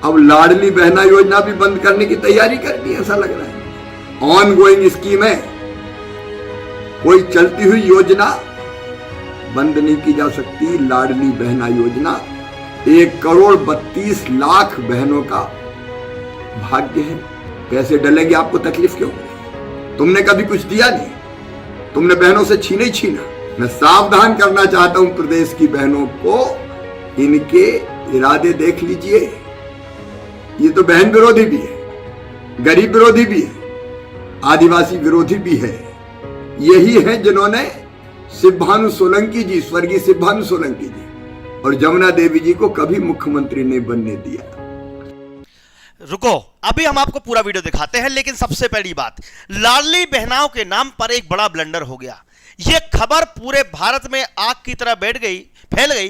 अब लाडली बहना योजना भी बंद करने की तैयारी कर दी, ऐसा लग रहा है। ऑन गोइंग स्कीम है, कोई चलती हुई योजना बंद नहीं की जा सकती। लाडली बहना योजना 1,32,00,000 बहनों का भाग्य है। पैसे डलेंगे, आपको तकलीफ क्यों? तुमने कभी कुछ दिया नहीं, तुमने बहनों से छीना ही छीना। मैं सावधान करना चाहता हूं प्रदेश की बहनों को, इनके इरादे देख लीजिए। ये तो बहन विरोधी भी है, गरीब विरोधी भी है, आदिवासी विरोधी भी है। यही है जिन्होंने शिवभानु सोलंकी जी, स्वर्गीय शिवभानु सोलंकी जी और जमुना देवी जी को कभी मुख्यमंत्री नहीं बनने दिया। रुको, अभी हम आपको पूरा वीडियो दिखाते हैं, लेकिन सबसे पहली बात, लाडली बहनाओं के नाम पर एक बड़ा ब्लंडर हो गया। यह खबर पूरे भारत में आग की तरह फैल गई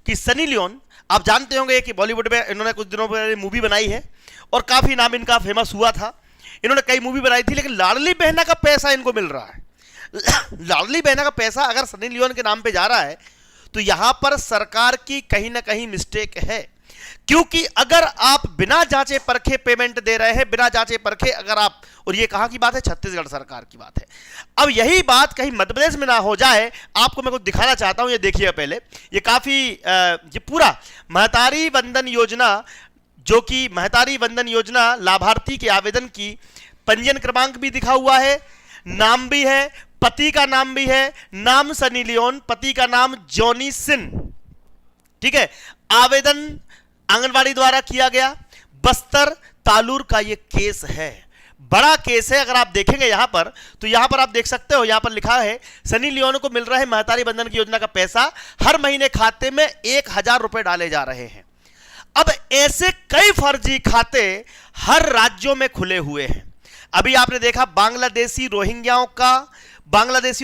कि सनी लियोन, आप जानते होंगे कि बॉलीवुड में इन्होंने कुछ दिनों पहले मूवी बनाई है और काफी नाम इनका फेमस हुआ था। इन्होंने कई मूवी बनाई थी, लेकिन लाडली बहना का पैसा इनको मिल रहा है। लाडली बहना का पैसा अगर सनी लियोन के नाम पे जा रहा है तो यहां पर सरकार की कहीं ना कहीं मिस्टेक है, क्योंकि अगर आप बिना जांचे परखे पेमेंट दे रहे हैं, बिना जांचे परखे, अगर आप, और ये कहां की बात है? छत्तीसगढ़ सरकार की बात है। अब यही बात कहीं मध्य प्रदेश में ना हो जाए, आपको मैं कुछ दिखाना चाहता हूं। ये देखिए पहले, ये काफी ये पूरा महतारी वंदन योजना, जो कि महतारी वंदन योजना लाभार्थी के आवेदन की पंजीयन क्रमांक भी दिखा हुआ है, नाम भी है, पति का नाम भी है, नाम सनी लियोन, पति का नाम जॉनी सिन। ठीक है, आवेदन आंगनवाड़ी द्वारा किया गया। बस्तर तालूर का यह केस है, बड़ा केस है। अगर आप देखेंगे यहां पर, तो यहां पर आप देख सकते हो, यहां पर लिखा है सनी लियोन को मिल रहा है महतारी बंधन की योजना का पैसा, हर महीने खाते में 1,000 रुपए डाले जा रहे हैं। अब ऐसे कई फर्जी खाते हर राज्यों में खुले हुए हैं। अभी आपने देखा बांग्लादेशी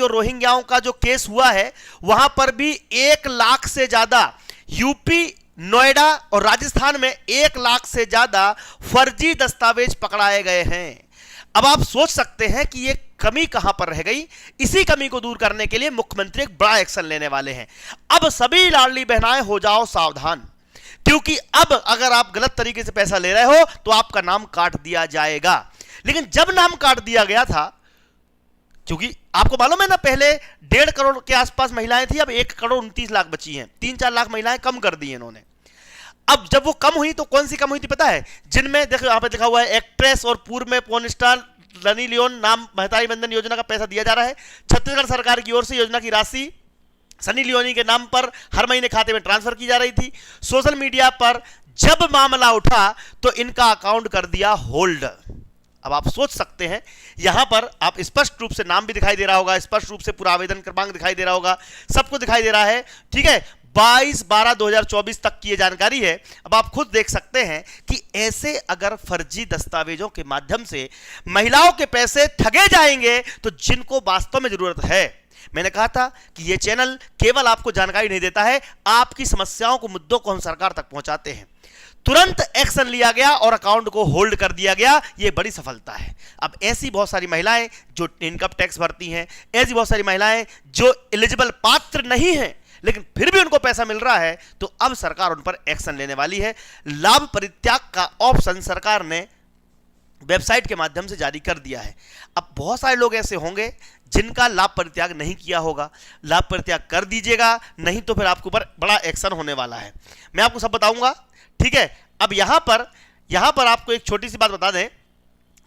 और रोहिंग्याओं का जो केस हुआ है, वहां पर भी 1 लाख से ज्यादा, यूपी, नोएडा और राजस्थान में 1 लाख से ज्यादा फर्जी दस्तावेज पकड़ाए गए हैं। अब आप सोच सकते हैं कि यह कमी कहां पर रह गई। इसी कमी को दूर करने के लिए मुख्यमंत्री एक बड़ा एक्शन लेने वाले हैं। अब सभी लाडली बहनाएं हो जाओ सावधान, क्योंकि अब अगर आप गलत तरीके से पैसा ले रहे हो तो आपका नाम काट दिया जाएगा। लेकिन जब नाम काट दिया गया था, क्योंकि आपको मालूम है ना, पहले 1.5 करोड़ के आसपास महिलाएं थी, अब 1,29,00,000 बची हैं। 3-4 लाख महिलाएं कम कर दी इन्होंने। अब जब वो कम हुई तो कौन सी कम हुई थी पता है? जिनमें देखो यहां पर लिखा हुआ है एक्ट्रेस और पूर्व में पोर्न स्टार सनी लियोन नाम महतारी बंधन योजना का पैसा दिया जा रहा है। छत्तीसगढ़ सरकार की ओर से योजना की राशि सनी लियोनी के नाम पर हर महीने खाते में ट्रांसफर की जा रही थी। सोशल मीडिया पर जब मामला उठा तो इनका अकाउंट कर दिया होल्ड। अब आप सोच सकते हैं, यहां पर आप स्पष्ट रूप से नाम भी दिखाई दे रहा होगा, स्पष्ट रूप से पूरा आवेदन क्रमांक दिखाई दे रहा होगा, सबको दिखाई दे रहा है। ठीक है, 22/12/2024 तक की यह जानकारी है। अब आप खुद देख सकते हैं कि ऐसे अगर फर्जी दस्तावेजों के माध्यम से महिलाओं के पैसे ठगे जाएंगे तो जिनको वास्तव में जरूरत है, मैंने कहा था कि यह चैनल केवल आपको जानकारी नहीं देता है, आपकी समस्याओं को, मुद्दों को हम सरकार तक पहुंचाते हैं। तुरंत एक्शन लिया गया और अकाउंट को होल्ड कर दिया गया, यह बड़ी सफलता है। अब ऐसी बहुत सारी महिलाएं जो इनकम टैक्स भरती हैं, ऐसी बहुत सारी महिलाएं जो एलिजिबल पात्र नहीं हैं, लेकिन फिर भी उनको पैसा मिल रहा है, तो अब सरकार उन पर एक्शन लेने वाली है। लाभ परित्याग का ऑप्शन सरकार ने वेबसाइट के माध्यम से जारी कर दिया है। अब बहुत सारे लोग ऐसे होंगे जिनका लाभ परित्याग नहीं किया होगा, लाभ परित्याग कर दीजिएगा, नहीं तो फिर आपके ऊपर बड़ा एक्शन होने वाला है। मैं आपको सब बताऊंगा। ठीक है, अब यहां पर आपको एक छोटी सी बात बता दें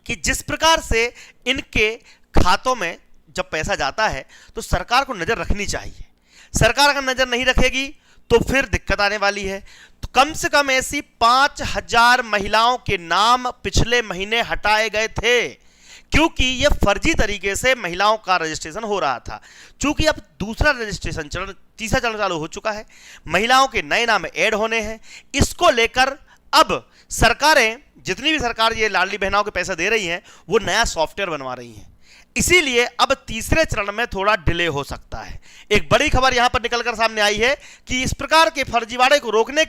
कि जिस प्रकार से इनके खातों में जब पैसा जाता है तो सरकार को नजर रखनी चाहिए। सरकार अगर नजर नहीं रखेगी तो फिर दिक्कत आने वाली है। तो कम से कम ऐसी 5,000 महिलाओं के नाम पिछले महीने हटाए गए थे, क्योंकि यह फर्जी तरीके से महिलाओं का रजिस्ट्रेशन हो रहा था। चूंकि अब दूसरा रजिस्ट्रेशन चरण, तीसरा चरण चालू हो चुका है, महिलाओं के नए नाम ऐड होने हैं। इसको लेकर अब सरकारें, जितनी भी सरकार ये लाडली बहनाओं के पैसे दे रही हैं, वो नया सॉफ्टवेयर बनवा रही हैं। इसीलिए अब तीसरे चरण में थोड़ा डिले हो सकता है। एक बड़ी खबर यहां पर निकलकर सामने आई है कि इस प्रकार के फर्जीवाड़े को रोकने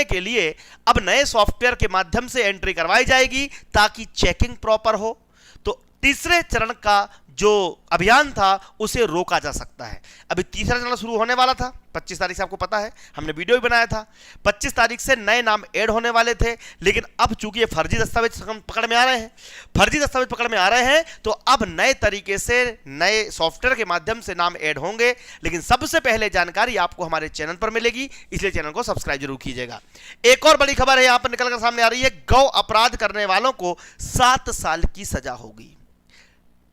के लिए अब नए सॉफ्टवेयर के माध्यम से एंट्री करवाई जाएगी ताकि चेकिंग प्रॉपर हो। तो तीसरे चरण का जो अभियान था उसे रोका जा सकता है। अभी तीसरा चरण शुरू होने वाला था 25 तारीख से, आपको पता है, हमने वीडियो भी बनाया था। 25 तारीख से नए नाम ऐड होने वाले थे, लेकिन अब चूंकि ये फर्जी दस्तावेज पकड़ में आ रहे हैं, फर्जी दस्तावेज पकड़ में आ रहे हैं, तो अब नए तरीके से नए सॉफ्टवेयर के माध्यम से नाम ऐड होंगे। लेकिन सबसे पहले जानकारी आपको हमारे चैनल पर मिलेगी, इसलिए चैनल को सब्सक्राइब जरूर कीजिएगा। एक और बड़ी खबर है यहां पर निकलकर सामने आ रही है, गौ अपराध करने वालों को 7 साल की सजा होगी।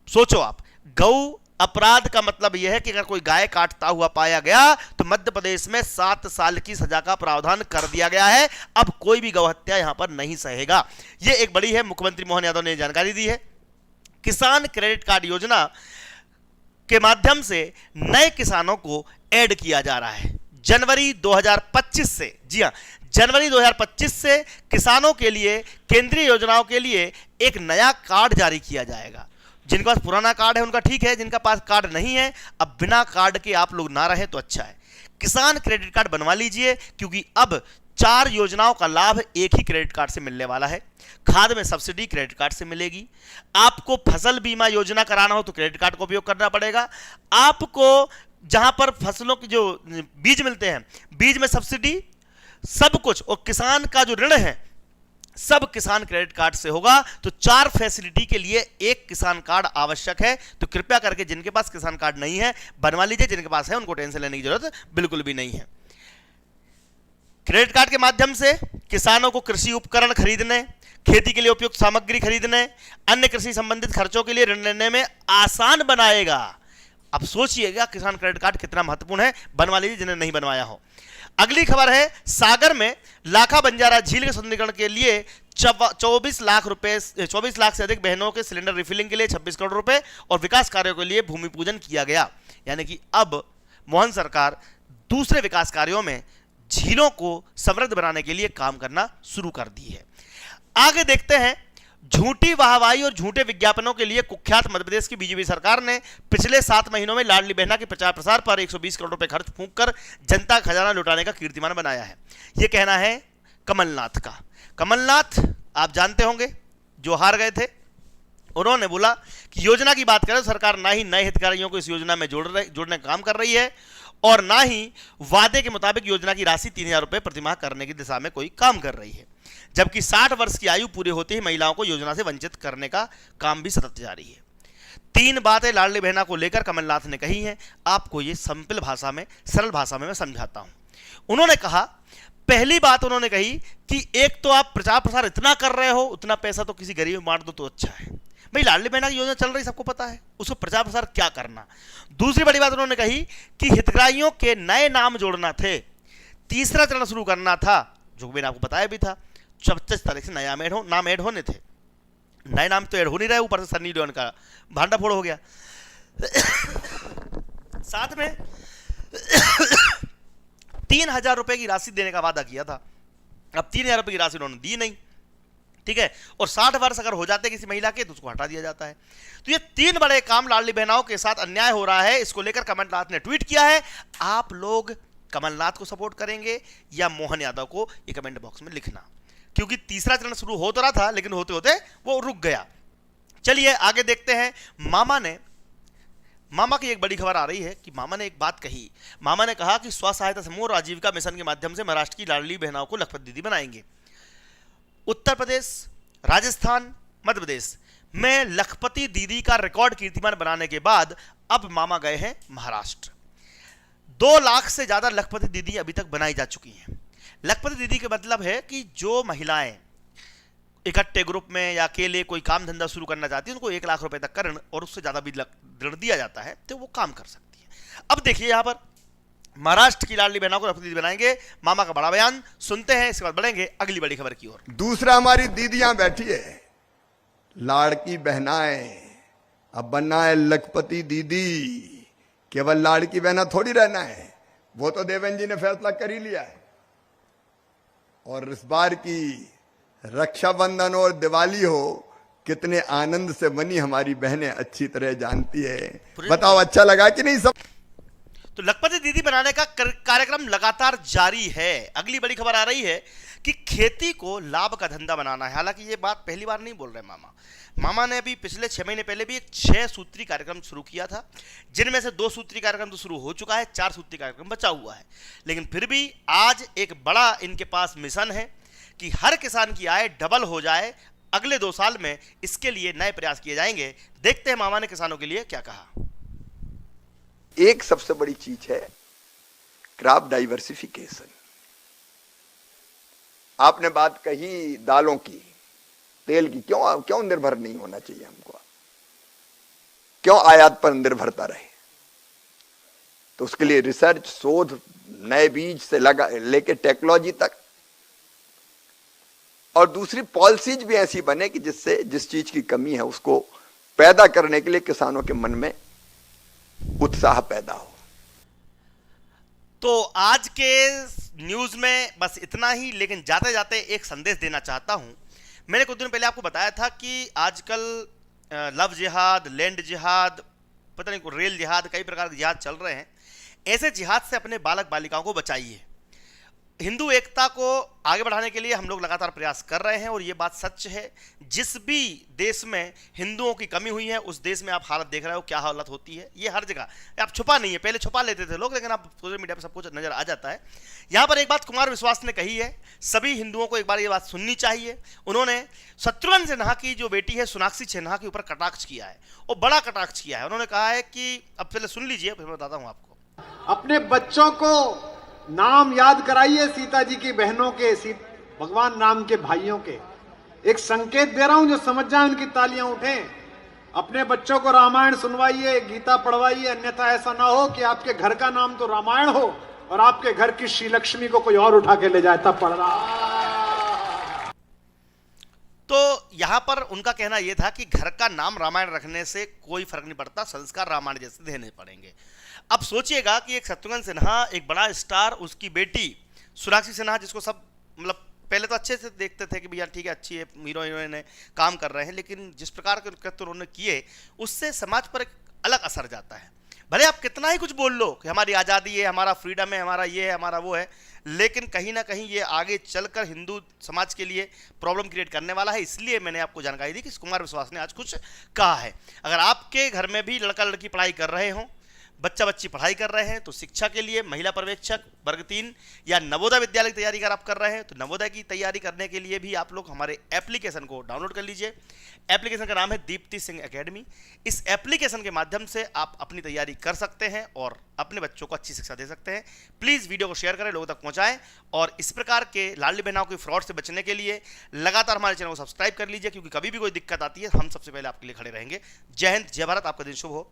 सोचो आप, गौ अपराध का मतलब यह है कि अगर कोई गाय काटता हुआ पाया गया तो मध्य प्रदेश में 7 साल की सजा का प्रावधान कर दिया गया है। अब कोई भी गौ हत्या यहां पर नहीं सहेगा। यह एक बड़ी है, मुख्यमंत्री मोहन यादव ने जानकारी दी है। किसान क्रेडिट कार्ड योजना के माध्यम से नए किसानों को ऐड किया जा रहा है जनवरी 2025 से। जी हां, जनवरी 2025 से किसानों के लिए, केंद्रीय योजनाओं के लिए एक नया कार्ड जारी किया जाएगा। जिनके पास पुराना कार्ड है उनका ठीक है, जिनका पास कार्ड नहीं है, अब बिना कार्ड के आप लोग ना रहे तो अच्छा है। किसान क्रेडिट कार्ड बनवा लीजिए, क्योंकि अब 4 योजनाओं का लाभ एक ही क्रेडिट कार्ड से मिलने वाला है। खाद में सब्सिडी क्रेडिट कार्ड से मिलेगी। आपको फसल बीमा योजना कराना हो तो क्रेडिट कार्ड का उपयोग करना पड़ेगा। आपको जहां पर फसलों के जो बीज मिलते हैं, बीज में सब्सिडी, सब कुछ, और किसान का जो ऋण है सब किसान क्रेडिट कार्ड से होगा। तो 4 फैसिलिटी के लिए एक किसान कार्ड आवश्यक है। तो कृपया करके जिनके पास किसान कार्ड नहीं है बनवा लीजिए, जिनके पास है उनको टेंशन लेने की जरूरत बिल्कुल भी नहीं है। क्रेडिट कार्ड के माध्यम से किसानों को कृषि उपकरण खरीदने, खेती के लिए उपयुक्त सामग्री खरीदने, अन्य कृषि संबंधित खर्चों के लिए ऋण लेने में आसान बनाएगा। अब सोचिएगा किसान क्रेडिट कार्ड कितना महत्वपूर्ण है, बनवा लीजिए जिन्हें नहीं बनवाया हो। अगली खबर है, सागर में लाखा बंजारा झील के सुंदरीकरण के लिए 24 लाख से अधिक बहनों के सिलेंडर रिफिलिंग के लिए 26 करोड़ रुपए और विकास कार्यों के लिए भूमि पूजन किया गया। यानी कि अब मोहन सरकार दूसरे विकास कार्यों में झीलों को समृद्ध बनाने के लिए काम करना शुरू कर दी है। आगे देखते हैं, झूठी वाहवाही और झूठे विज्ञापनों के लिए कुख्यात मध्य प्रदेश की बीजेपी सरकार ने पिछले 7 महीनों में लाडली बहना के प्रचार प्रसार पर 120 करोड़ रुपए खर्च फूंक कर जनता का खजाना लुटाने का कीर्तिमान बनाया है। यह कहना है कमलनाथ का। कमलनाथ आप जानते होंगे, जो हार गए थे, उन्होंने बोला कि योजना की बात करें तो सरकार ना ही नए हितग्राहियों को इस योजना में जोड़ने का काम कर रही है और ना ही वादे के मुताबिक योजना की राशि 3000 रुपए प्रतिमाह करने की दिशा में कोई काम कर रही है। जबकि 60 वर्ष की आयु पूरी होते ही महिलाओं को योजना से वंचित करने का काम भी सतत जारी है। 3 बातें लाडली बहना को लेकर कमलनाथ ने कही हैं। आपको ये सिंपल भाषा में, सरल भाषा में मैं समझाता हूं। उन्होंने कहा, पहली बात उन्होंने कही कि एक तो आप प्रचार प्रसार इतना कर रहे हो, उतना पैसा तो किसी गरीब में बांट दो तो अच्छा है। भाई लाडली बहना की योजना चल रही, सबको पता है, उसको प्रचार प्रसार क्या करना। दूसरी बड़ी बात उन्होंने कही कि हितग्राहियों के नए नाम जोड़ना थे, तीसरा चरण शुरू करना था, जो मैंने आपको बताया भी था। 25 तारीख से नया नाम ऐड होने थे। नए नाम तो ऐड हो नहीं रहे, ऊपर से सन्नी लियोन का भांडाफोड़ हो गया। साथ में 3000 रुपए की राशि देने का वादा किया था। अब 3000 रुपए की राशि उन्होंने दी नहीं, ठीक है, और 60 वर्ष अगर हो जाते किसी महिला के तो उसको हटा दिया जाता है। तो ये 3 बड़े काम लाडली बहनाओं के साथ अन्याय हो रहा है। इसको लेकर कमलनाथ ने ट्वीट किया है। आप लोग कमलनाथ को सपोर्ट करेंगे या मोहन यादव को, ये कमेंट बॉक्स में लिखना, क्योंकि तीसरा चरण शुरू हो तो रहा था लेकिन होते होते वो रुक गया। चलिए आगे देखते हैं। मामा की एक बड़ी खबर आ रही है कि मामा ने एक बात कही। मामा ने कहा कि स्व सहायता समूह और आजीविका मिशन के माध्यम से महाराष्ट्र की लाडली बहनाओं को लखपत दीदी बनाएंगे। उत्तर प्रदेश, राजस्थान, मध्य प्रदेश में लखपति दीदी का रिकॉर्ड कीर्तिमान बनाने के बाद अब मामा गए हैं महाराष्ट्र। 2 लाख से ज्यादा लखपति दीदी अभी तक बनाई जा चुकी हैं। लखपति दीदी का मतलब है कि जो महिलाएं इकट्ठे ग्रुप में या अकेले कोई काम धंधा शुरू करना चाहती है, उनको 1 लाख रुपए तक का ऋण और उससे ज्यादा भी ऋण दिया जाता है, तो वो काम कर सकती है। अब देखिए यहां पर महाराष्ट्र की लाडली बहनों को लखपति दीदी बनाएंगे, मामा का बड़ा बयान सुनते हैं, इसके बाद बढ़ेंगे अगली बड़ी खबर की ओर। दूसरा, हमारी दीदियां बैठी है, लाड़की बहनाएं, अब बनना है लखपति दीदी। केवल लाड़की बहना थोड़ी रहना है, वो तो देवेंद्र जी ने फैसला कर ही लिया है। और इस बार की रक्षाबंधन और दिवाली हो, कितने आनंद से बनी हमारी बहनें अच्छी तरह जानती है। बताओ अच्छा लगा कि नहीं सब? तो लखपति दीदी बनाने का कार्यक्रम लगातार जारी है। अगली बड़ी खबर आ रही है कि खेती को लाभ का धंधा बनाना है। हालांकि ये बात पहली बार नहीं बोल रहे मामा ने अभी पिछले 6 महीने पहले भी एक 6 सूत्री कार्यक्रम शुरू किया था, जिनमें से 2 सूत्री कार्यक्रम तो शुरू हो चुका है, 4 सूत्री कार्यक्रम बचा हुआ है। लेकिन फिर भी आज एक बड़ा इनके पास मिशन है कि हर किसान की आय डबल हो जाए अगले 2 साल में। इसके लिए नए प्रयास किए जाएंगे। देखते हैं मामा ने किसानों के लिए क्या कहा। एक सबसे बड़ी चीज है क्रॉप डाइवर्सिफिकेशन। आपने बात कही दालों की, तेल की, क्यों निर्भर नहीं होना चाहिए हमको, क्यों आयात पर निर्भरता रहे। तो उसके लिए रिसर्च, शोध, नए बीज से लेके टेक्नोलॉजी तक, और दूसरी पॉलिसीज भी ऐसी बने कि जिससे जिस चीज की कमी है उसको पैदा करने के लिए किसानों के मन में उत्साह पैदा हो। तो आज के न्यूज में बस इतना ही, लेकिन जाते जाते एक संदेश देना चाहता हूं। मैंने कुछ दिन पहले आपको बताया था कि आजकल लव जिहाद, लैंड जिहाद, पता नहीं रेल जिहाद, कई प्रकार के जिहाद चल रहे हैं। ऐसे जिहाद से अपने बालक बालिकाओं को बचाइए। हिंदू एकता को आगे बढ़ाने के लिए हम लोग लगातार प्रयास कर रहे हैं और ये बात सच है। जिस भी देश में हिंदुओं की कमी हुई है उस देश में आप हालत देख रहे हो, क्या हालत होती है। ये हर जगह, आप छुपा नहीं है, पहले छुपा लेते थे लोग, लेकिन अब सोशल मीडिया पर सब कुछ नजर आ जाता है। यहाँ पर एक बात कुमार विश्वास ने कही है, सभी हिंदुओं को एक बार ये बात सुननी चाहिए। उन्होंने शत्रुघ्न सिन्हा की जो बेटी है सोनाक्षी सिन्हा के ऊपर कटाक्ष किया है, और बड़ा कटाक्ष किया है। उन्होंने कहा है कि, अब पहले सुन लीजिए फिर मैं बताता हूँ आपको। अपने बच्चों को नाम याद कराइए सीता जी की बहनों के, भगवान राम के भाइयों के। एक संकेत दे रहा हूं, जो समझ जाए उनकी तालियां उठें। अपने बच्चों को रामायण सुनवाइए, गीता पढ़वाइए, अन्यथा ऐसा ना हो कि आपके घर का नाम तो रामायण हो और आपके घर की श्री लक्ष्मी को कोई और उठा के ले जाए, तब पढ़ रहा। तो यहां पर उनका कहना यह था कि घर का नाम रामायण रखने से कोई फर्क नहीं पड़ता, संस्कार रामायण जैसे देने पड़ेंगे। अब सोचिएगा कि एक शत्रुघ्न सिन्हा, एक बड़ा स्टार, उसकी बेटी सोनाक्षी सिन्हा, जिसको सब मतलब पहले तो अच्छे से देखते थे कि भैया ठीक है, अच्छी है, हीरो हीरोइन है, काम कर रहे हैं, लेकिन जिस प्रकार के कृत्य उन्होंने किए उससे समाज पर एक अलग असर जाता है। भले आप कितना ही कुछ बोल लो कि हमारी आज़ादी है, हमारा फ्रीडम है, हमारा ये है, हमारा वो है, लेकिन कहीं ना कहीं ये आगे चलकर हिंदू समाज के लिए प्रॉब्लम क्रिएट करने वाला है। इसलिए मैंने आपको जानकारी दी कि कुमार विश्वास ने आज कुछ कहा है। अगर आपके घर में भी लड़का लड़की पढ़ाई कर रहे हो, बच्चा बच्ची पढ़ाई कर रहे हैं, तो शिक्षा के लिए महिला पर्यवेक्षक वर्ग 3 या नवोदय विद्यालय की तैयारी अगर आप कर रहे हैं तो नवोदय की तैयारी करने के लिए भी आप लोग हमारे एप्लीकेशन को डाउनलोड कर लीजिए। एप्लीकेशन का नाम है दीप्ति सिंह एकेडमी। इस एप्लीकेशन के माध्यम से आप अपनी तैयारी कर सकते हैं और अपने बच्चों को अच्छी शिक्षा दे सकते हैं। प्लीज़ वीडियो को शेयर करें, लोगों तक पहुंचाएं, और इस प्रकार के लाडली बहनाओं के फ्रॉड से बचने के लिए लगातार हमारे चैनल को सब्सक्राइब कर लीजिए, क्योंकि कभी भी कोई दिक्कत आती है हम सबसे पहले आपके लिए खड़े रहेंगे। जय हिंद, जय भारत, आपका दिन शुभ हो।